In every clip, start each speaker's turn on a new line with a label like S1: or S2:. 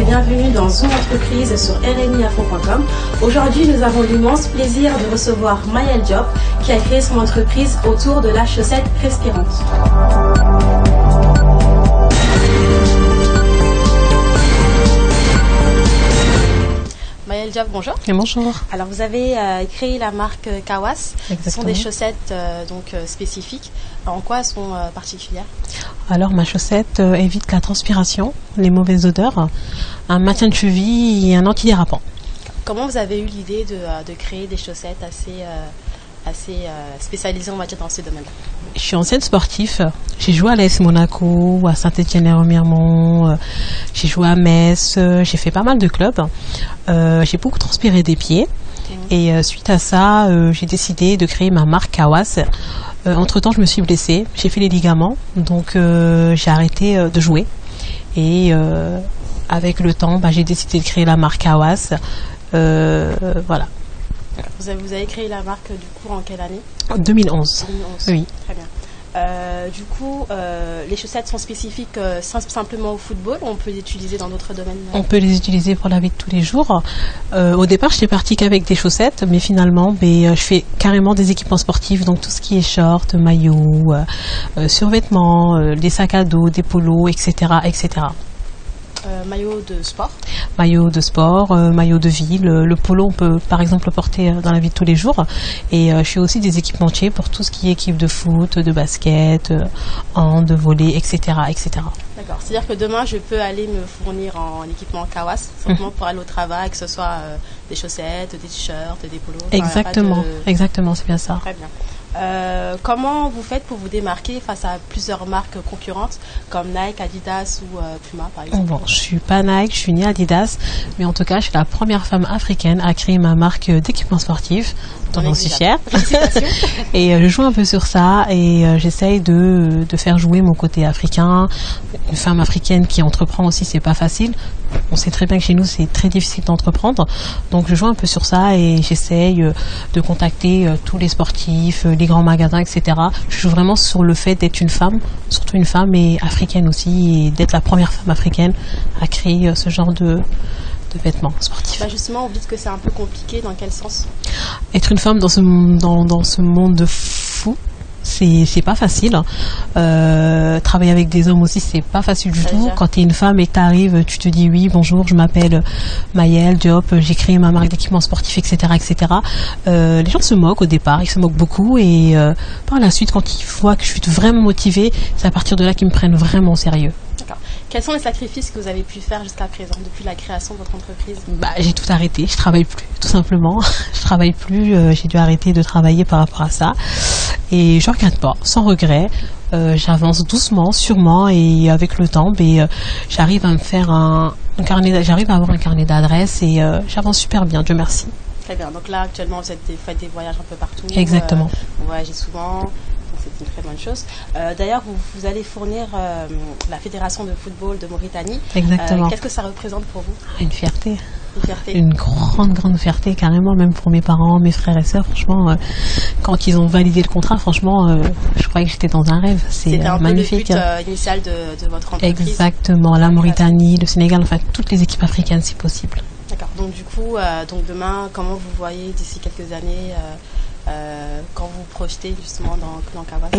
S1: bienvenue dans Zoom Entreprise sur rmiinfo.com. Aujourd'hui, nous avons l'immense plaisir de recevoir Maëlle Diop qui a créé son entreprise autour de la chaussette respirante. Maëlle Diop, bonjour.
S2: Et bonjour.
S1: Alors vous avez créé la marque Kawas.
S2: Exactement.
S1: Ce sont des chaussettes spécifiques. En quoi elles sont particulières?
S2: Alors ma chaussette évite la transpiration, les mauvaises odeurs, un maintien de cheville et un antidérapant.
S1: Comment vous avez eu l'idée de créer des chaussettes assez spécialisées, on va dire, dans ce domaine-là?
S2: Je suis ancienne sportive. J'ai joué à l'AS Monaco, à Saint-Étienne-les-Remiremont, j'ai joué à Metz, j'ai fait pas mal de clubs. J'ai beaucoup transpiré des pieds. Et suite à ça, j'ai décidé de créer ma marque Kawas. Entre-temps, je me suis blessée, j'ai fait les ligaments, donc j'ai arrêté de jouer. Et avec le temps, j'ai décidé de créer la marque Kawas. Voilà.
S1: Vous avez créé la marque du coup en quelle année?
S2: En 2011.
S1: 2011.
S2: Oui.
S1: Très bien. Du coup, les chaussettes sont spécifiques simplement au football ou on peut les utiliser dans d'autres domaines?
S2: On peut les utiliser pour la vie de tous les jours. Au départ, je n'étais partie qu'avec des chaussettes, mais finalement, je fais carrément des équipements sportifs, donc tout ce qui est shorts, maillots, survêtements, des sacs à dos, des polos, etc., etc.
S1: Maillot de sport?
S2: Maillot de sport, maillot de ville. Le polo, on peut par exemple le porter dans la vie de tous les jours. Et je fais aussi des équipementiers pour tout ce qui est équipe de foot, de basket, hand, de volley, etc., etc.
S1: D'accord. C'est-à-dire que demain, je peux aller me fournir en équipement Kawas, simplement pour aller au travail, que ce soit des chaussettes, des t-shirts, des polos.
S2: Exactement, exactement, c'est bien ça.
S1: Très bien. Comment vous faites pour vous démarquer face à plusieurs marques concurrentes comme Nike, Adidas ou Puma par exemple?
S2: Bon, je suis pas Nike, je suis ni Adidas, mais en tout cas, je suis la première femme africaine à créer ma marque d'équipements sportifs, dont j'en suis fière. Et je joue un peu sur ça et j'essaye de faire jouer mon côté africain. Une femme africaine qui entreprend aussi, c'est pas facile. On sait très bien que chez nous, c'est très difficile d'entreprendre. Donc, je joue un peu sur ça et j'essaye de contacter tous les sportifs, les grands magasins, etc. Je joue vraiment sur le fait d'être une femme, surtout une femme et africaine aussi, et d'être la première femme africaine à créer ce genre de vêtements sportifs.
S1: Justement, vous dites que c'est un peu compliqué. Dans quel sens?
S2: Être une femme dans ce monde de fou, c'est pas facile. Travailler avec des hommes aussi, c'est pas facile du tout. Quand tu es une femme et que tu arrives, tu te dis oui, bonjour, je m'appelle Maëlle Diop, j'ai créé ma marque d'équipements sportifs, etc., etc. Les gens se moquent au départ, ils se moquent beaucoup et par la suite, quand ils voient que je suis vraiment motivée, c'est à partir de là qu'ils me prennent vraiment au sérieux.
S1: D'accord. Quels sont les sacrifices que vous avez pu faire jusqu'à présent, depuis la création de votre entreprise?
S2: J'ai tout arrêté, je travaille plus, tout simplement. Je travaille plus, j'ai dû arrêter de travailler par rapport à ça. Et je regrette pas, sans regret. J'avance doucement, sûrement, et avec le temps, j'arrive à me faire j'arrive à avoir un carnet d'adresses et j'avance super bien, Dieu merci.
S1: Très bien. Donc là, actuellement, vous faites des voyages un peu partout.
S2: Exactement.
S1: Vous voyagez souvent. C'est une très bonne chose. D'ailleurs, vous allez fournir la Fédération de football de Mauritanie.
S2: Exactement.
S1: Qu'est-ce que ça représente pour vous?
S2: Une fierté.
S1: Une fierté.
S2: Une grande fierté, carrément, même pour mes parents, mes frères et sœurs. Franchement, quand ils ont validé le contrat, franchement, je croyais que j'étais dans un rêve. C'est magnifique.
S1: C'était un peu le but initial de votre entreprise.
S2: Exactement. La Mauritanie, le Sénégal, enfin, toutes les équipes africaines, si possible.
S1: D'accord. Donc, du coup, demain, comment vous voyez d'ici quelques années quand vous vous projetez justement dans Kawas?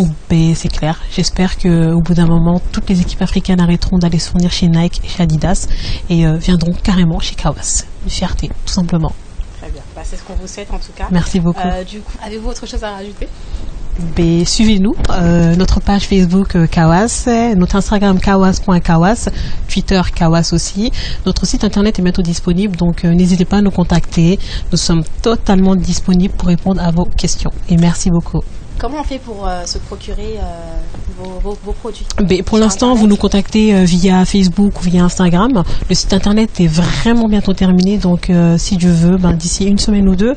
S2: C'est clair. J'espère qu'au bout d'un moment, toutes les équipes africaines arrêteront d'aller se fournir chez Nike et chez Adidas et viendront carrément chez Kawas. Une fierté, tout simplement.
S1: Très bien. C'est ce qu'on vous souhaite en tout cas.
S2: Merci beaucoup.
S1: Du coup, avez-vous autre chose à rajouter?
S2: Suivez-nous, notre page Facebook Kawas, notre Instagram kawas.kawas, Twitter Kawas aussi. Notre site internet est bientôt disponible, donc n'hésitez pas à nous contacter. Nous sommes totalement disponibles pour répondre à vos questions. Et merci beaucoup.
S1: Comment on fait pour se procurer vos produits?
S2: Pour l'instant, vous nous contactez via Facebook ou via Instagram. Le site internet est vraiment bientôt terminé, donc si Dieu veut, d'ici une semaine ou deux,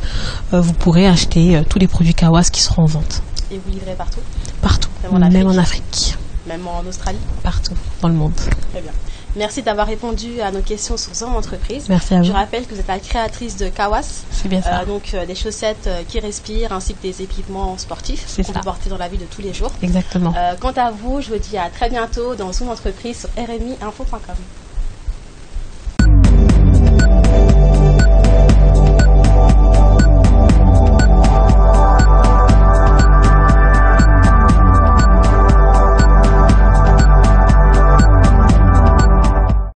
S2: vous pourrez acheter tous les produits Kawas qui seront en vente.
S1: Et vous livrez partout?
S2: Partout, même en Afrique.
S1: Même en Australie?
S2: Partout, dans le monde.
S1: Très bien. Merci d'avoir répondu à nos questions sur Zoom Entreprise.
S2: Merci à vous.
S1: Je rappelle que vous êtes la créatrice de Kawas.
S2: C'est bien ça.
S1: Donc des chaussettes qui respirent ainsi que des équipements sportifs qu'on peut porter dans la vie de tous les jours.
S2: Exactement.
S1: Quant à vous, je vous dis à très bientôt dans Zoom Entreprise sur rmiinfo.com.